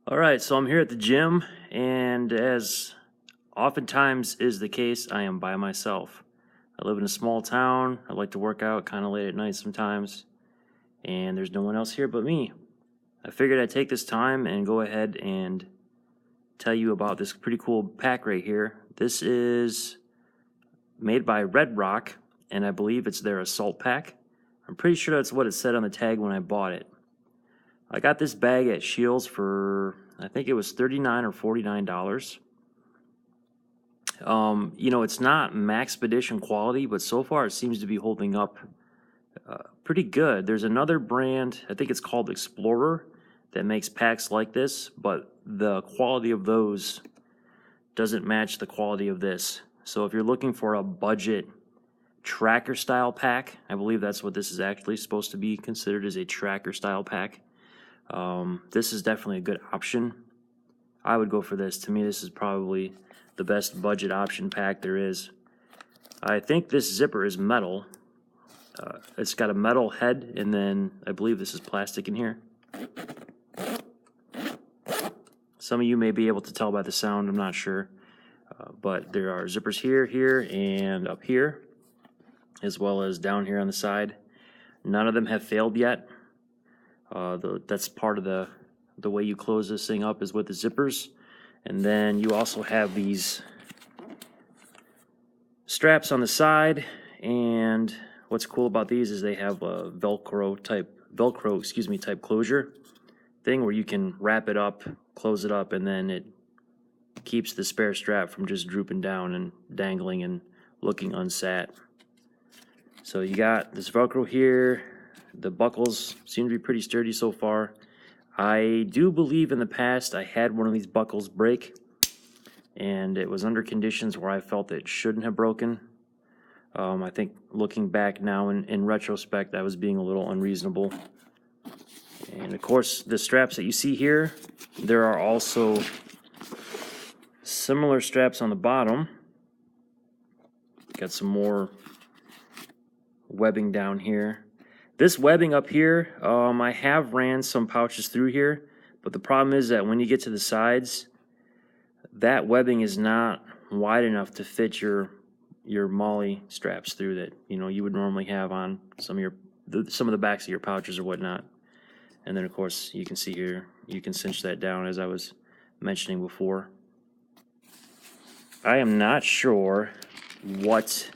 All right, so I'm here at the gym, and as oftentimes is the case, I am by myself. I live in a small town. I like to work out kind of late at night sometimes, and there's no one else here but me. I figured I'd take this time and go ahead and tell you about this pretty cool pack right here. This is made by Red Rock, and I believe it's their assault pack. I'm pretty sure that's what it said on the tag when I bought it. I got this bag at Scheels for, I think it was $39 or $49. It's not Maxpedition quality, but so far it seems to be holding up pretty good. There's another brand, I think it's called Explorer, that makes packs like this, but the quality of those doesn't match the quality of this. So if you're looking for a budget tracker style pack, I believe that's what this is actually supposed to be considered, as a tracker style pack. This is definitely a good option. I would go for this. To me, this is probably the best budget option pack there is. I think this zipper is metal. It's got a metal head, and then I believe this is plastic in here. Some of you may be able to tell by the sound, I'm not sure. But there are zippers here, and up here, as well as down here on the side. None of them have failed yet. That's part of the way you close this thing up, is with the zippers. And then you also have these straps on the side, and what's cool about these is they have a Velcro type closure thing where you can wrap it up, close it up, and then it keeps the spare strap from just drooping down and dangling and looking unsat. So you got this Velcro here. The buckles seem to be pretty sturdy so far. I do believe in the past I had one of these buckles break, and it was under conditions where I felt it shouldn't have broken. I think looking back now in retrospect, I was being a little unreasonable. And of course, the straps that you see here, there are also similar straps on the bottom. Got some more webbing down here. This webbing up here, I have ran some pouches through here, but the problem is that when you get to the sides, that webbing is not wide enough to fit your MOLLE straps through that you would normally have on some of the backs of your pouches or whatnot. And then of course you can see here, you can cinch that down, as I was mentioning before. I am not sure what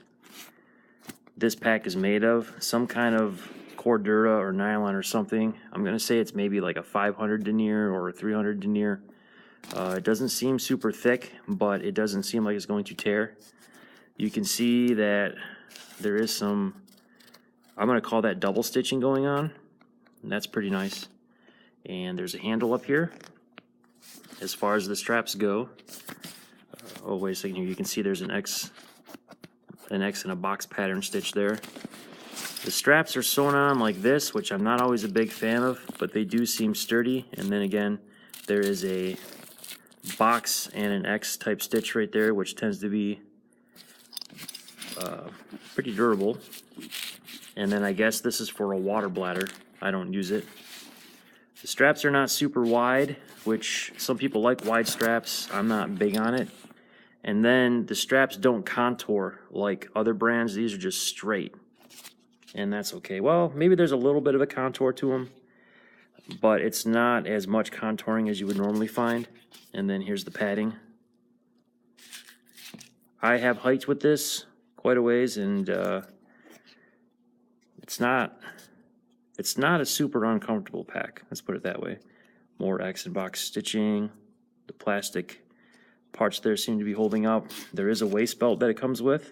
this pack is made of. Some kind of Cordura or nylon or something. I'm going to say it's maybe like a 500 denier or a 300 denier. It doesn't seem super thick, but it doesn't seem like it's going to tear. You can see that there is some, I'm going to call that double stitching going on, and that's pretty nice. And there's a handle up here as far as the straps go. Oh, wait a second here. You can see there's an X and a box pattern stitch there. The straps are sewn on like this, which I'm not always a big fan of, but they do seem sturdy. And then again, there is a box and an X type stitch right there, which tends to be pretty durable. And then I guess this is for a water bladder. I don't use it. The straps are not super wide, which some people like wide straps. I'm not big on it. And then the straps don't contour like other brands. These are just straight. And that's okay. Well, maybe there's a little bit of a contour to them, but it's not as much contouring as you would normally find. And then here's the padding. I have hiked with this quite a ways, and it's not a super uncomfortable pack. Let's put it that way. More X and box stitching. The plastic parts there seem to be holding up. There is a waist belt that it comes with.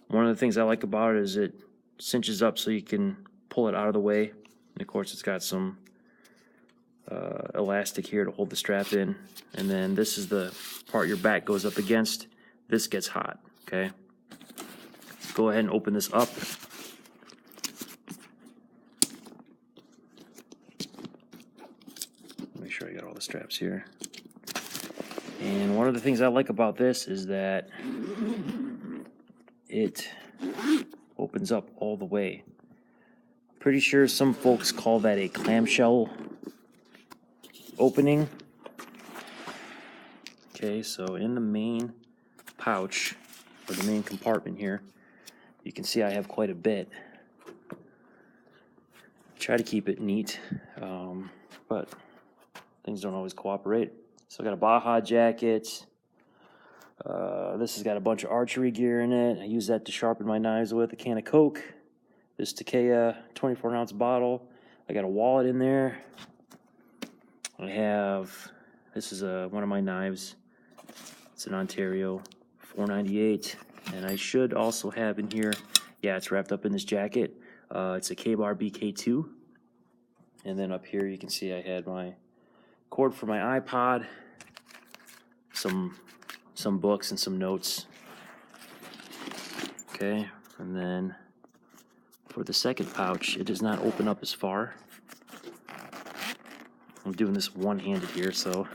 One of the things I like about it is it cinches up so you can pull it out of the way. And of course it's got some elastic here to hold the strap in. And then this is the part your back goes up against. This gets hot, okay? Let's go ahead and open this up. Make sure I got all the straps here. And one of the things I like about this is that it opens up all the way. Pretty sure some folks call that a clamshell opening. Okay, so in the main pouch, or the main compartment here, you can see I have quite a bit. Try to keep it neat, but things don't always cooperate. So I got a Baja jacket. This has got a bunch of archery gear in it. I use that to sharpen my knives with. A can of Coke. This Takea 24-ounce bottle. I got a wallet in there. I have, this is one of my knives. It's an Ontario 498. And I should also have in here, yeah, it's wrapped up in this jacket. It's a K-Bar BK2. And then up here you can see I had my cord for my iPod, some books and some notes. Okay, and then for the second pouch, it does not open up as far. I'm doing this one-handed here, so.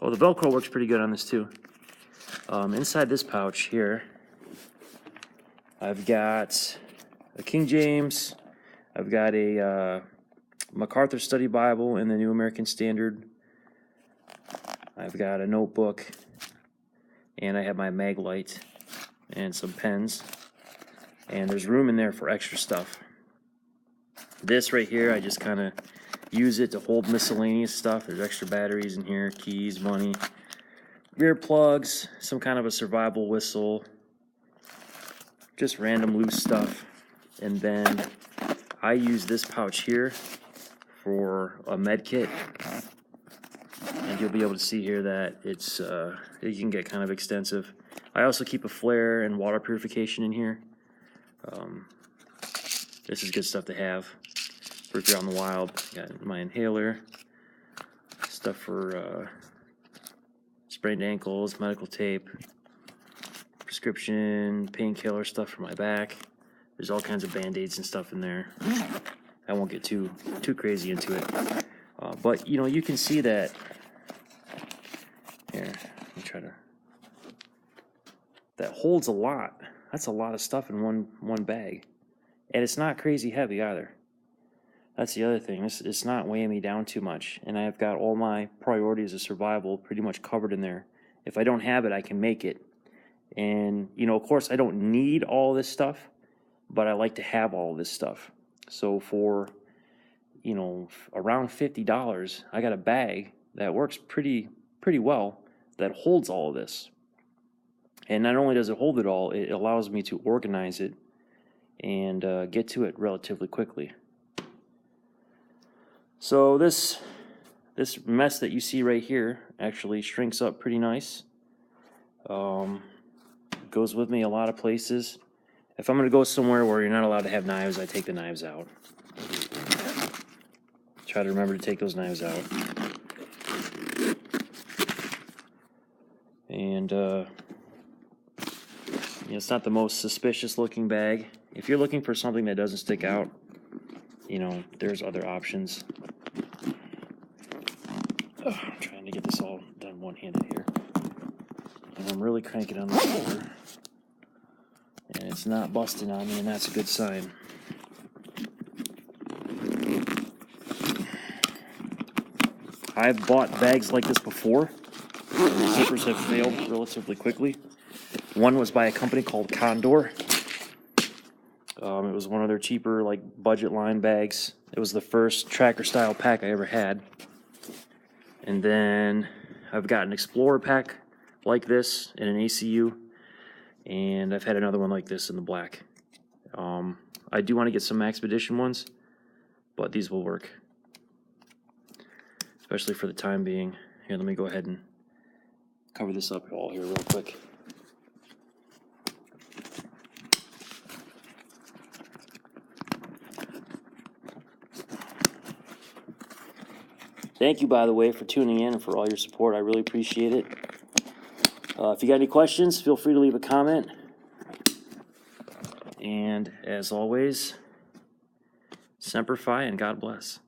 Oh, the Velcro works pretty good on this too. Inside this pouch here, I've got a King James, I've got a MacArthur Study Bible and the New American Standard. I've got a notebook, and I have my mag light and some pens, and there's room in there for extra stuff. This right here, I just kind of use it to hold miscellaneous stuff. There's extra batteries in here, keys, money, rear plugs, some kind of a survival whistle, just random loose stuff. And then I use this pouch here for a med kit. And you'll be able to see here that it's it can get kind of extensive. I also keep a flare and water purification in here. This is good stuff to have for if you're out in the wild. Got my inhaler, stuff for sprained ankles, medical tape, prescription painkiller stuff for my back. There's all kinds of band-aids and stuff in there. I won't get too crazy into it, but you know, you can see that. Here, let me try to. That holds a lot. That's a lot of stuff in one bag, and it's not crazy heavy either. That's the other thing. It's not weighing me down too much, and I've got all my priorities of survival pretty much covered in there. If I don't have it, I can make it. And you know, of course, I don't need all this stuff, but I like to have all this stuff. So for, you know, around $50, I got a bag that works pretty well, that holds all of this. And not only does it hold it all, it allows me to organize it and get to it relatively quickly. So this mess that you see right here actually shrinks up pretty nice. Goes with me a lot of places. If I'm going to go somewhere where you're not allowed to have knives, I take the knives out. Try to remember to take those knives out. And you know, it's not the most suspicious looking bag. If you're looking for something that doesn't stick out, you know, there's other options. I'm trying to get this all done one-handed here. And I'm really cranking on the floor. And it's not busting on me, and that's a good sign. I've bought bags like this before. The zippers have failed relatively quickly. One was by a company called Condor. It was one of their cheaper, like, budget line bags. It was the first tracker style pack I ever had. And then I've got an Explorer pack like this in an ACU. And I've had another one like this in the black. I do want to get some Maxpedition ones, but these will work, especially for the time being. Here, let me go ahead and cover this up all here real quick. Thank you, by the way, for tuning in and for all your support. I really appreciate it. If you got any questions, feel free to leave a comment. And as always, Semper Fi and God bless.